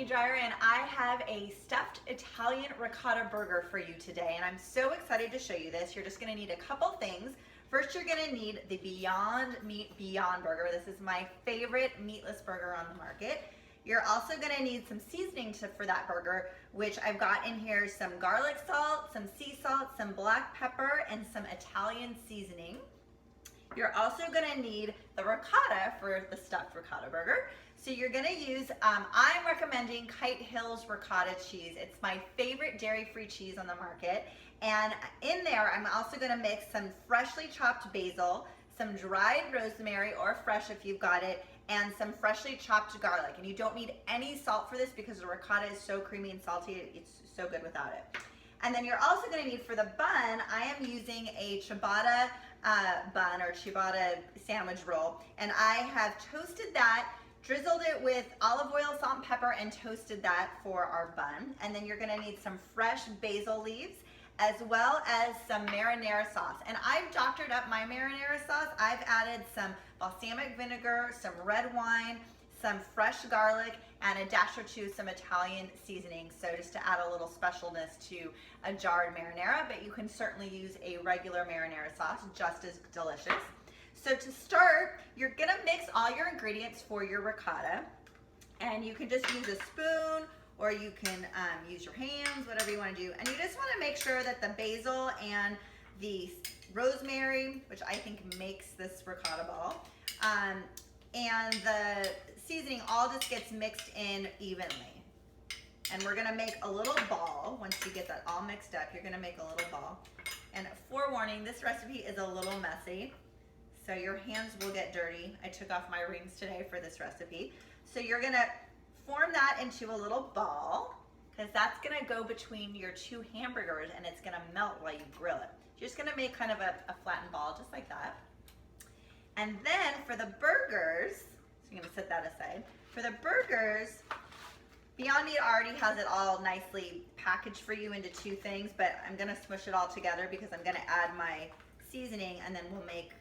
Mini Dryer, and I have a stuffed Italian ricotta burger for you today, and I'm so excited to show you this. You're just going to need a couple things. First, you're going to need the Beyond Meat Beyond Burger. This is my favorite meatless burger on the market. You're also going to need some seasoning for that burger, which I've got in here some garlic salt, some sea salt, some black pepper, and some Italian seasoning. You're also going to need the ricotta for the stuffed ricotta burger. So you're going to use, I'm recommending Kite Hill's ricotta cheese. It's my favorite dairy-free cheese on the market. And in there, I'm also going to mix some freshly chopped basil, some dried rosemary, or fresh if you've got it, and some freshly chopped garlic. And you don't need any salt for this because the ricotta is so creamy and salty. It's so good without it. And then you're also going to need for the bun, I am using a ciabatta bun or ciabatta sandwich roll. And I have toasted that, drizzled it with olive oil, salt, and pepper, and toasted that for our bun. And then you're going to need some fresh basil leaves as well as some marinara sauce. And I've doctored up my marinara sauce. I've added some balsamic vinegar, some red wine, some fresh garlic, and a dash or two some Italian seasoning. So just to add a little specialness to a jarred marinara, but you can certainly use a regular marinara sauce, just as delicious. So to start, you're gonna mix all your ingredients for your ricotta, and you can just use a spoon or you can use your hands, whatever you wanna do. And you just wanna make sure that the basil and the rosemary, which I think makes this ricotta ball, and the seasoning all just gets mixed in evenly. And we're gonna make a little ball. Once you get that all mixed up, you're gonna make a little ball. And forewarning, this recipe is a little messy, so your hands will get dirty. I took off my rings today for this recipe. So you're gonna form that into a little ball, because that's gonna go between your two hamburgers and it's gonna melt while you grill it. You're just gonna make kind of a flattened ball, just like that. And then for the burgers, so you're gonna set that aside. For the burgers, Beyond Meat already has it all nicely packaged for you into two things, but I'm gonna smush it all together because I'm gonna add my seasoning, and then we'll make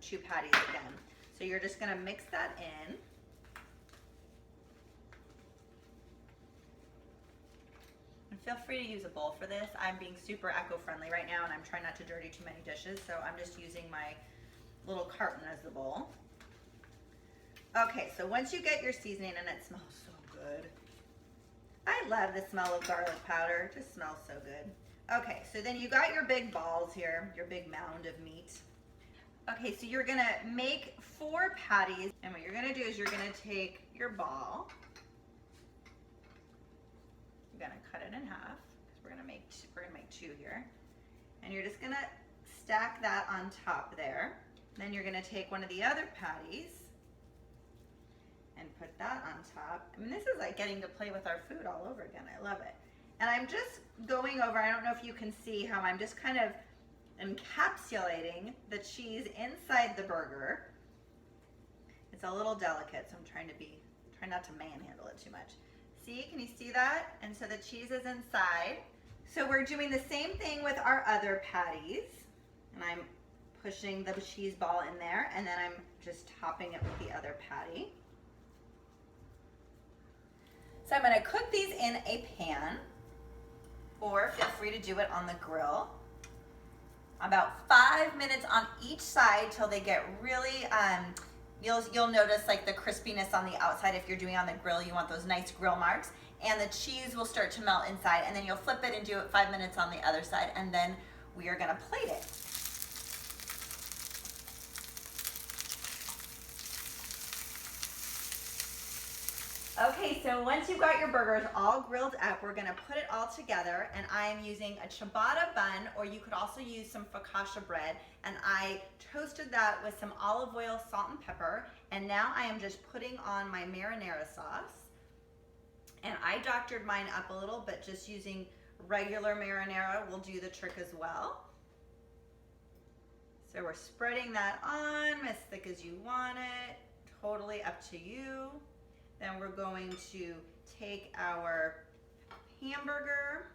two patties again. So you're just gonna mix that in. And feel free to use a bowl for this. I'm being super eco-friendly right now, and I'm trying not to dirty too many dishes, so I'm just using my little carton as the bowl. Okay, so once you get your seasoning, and it smells so good. I love the smell of garlic powder. It just smells so good. Okay, so then you got your big balls here, your big mound of meat. Okay, so you're gonna make 4 patties, and what you're gonna do is you're gonna take your ball. You're gonna cut it in half, because we're gonna make 2 here. And you're just gonna stack that on top there. Then you're gonna take one of the other patties and put that on top. I mean, this is like getting to play with our food all over again. I love it. And I'm just going over, I don't know if you can see how I'm just kind of encapsulating the cheese inside the burger. It's a little delicate, so I'm trying not to manhandle it too much. See, can you see that? And so the cheese is inside. So we're doing the same thing with our other patties. And I'm pushing the cheese ball in there, and then I'm just topping it with the other patty. So I'm gonna cook these in a pan, or feel free to do it on the grill. About 5 minutes on each side till they get really, you'll notice like the crispiness on the outside. If you're doing it on the grill, you want those nice grill marks, and the cheese will start to melt inside, and then you'll flip it and do it 5 minutes on the other side, and then we are gonna plate it. Okay, so once you've got your burgers all grilled up, we're gonna put it all together, and I am using a ciabatta bun, or you could also use some focaccia bread, and I toasted that with some olive oil, salt, and pepper, and now I am just putting on my marinara sauce. And I doctored mine up a little, but just using regular marinara will do the trick as well. So we're spreading that on as thick as you want it, totally up to you. Then we're going to take our hamburger.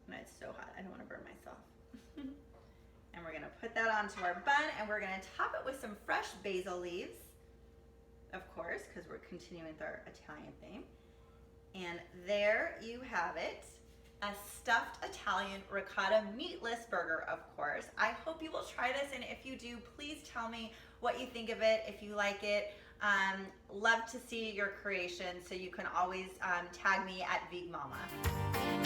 And it's so hot, I don't want to burn myself. And we're gonna put that onto our bun, and we're gonna top it with some fresh basil leaves. of course, because we're continuing with our Italian theme. And there you have it, a stuffed Italian ricotta meatless burger, of course. I hope you will try this, and if you do, please tell me what you think of it, if you like it. Love to see your creation, so you can always tag me at VegMama.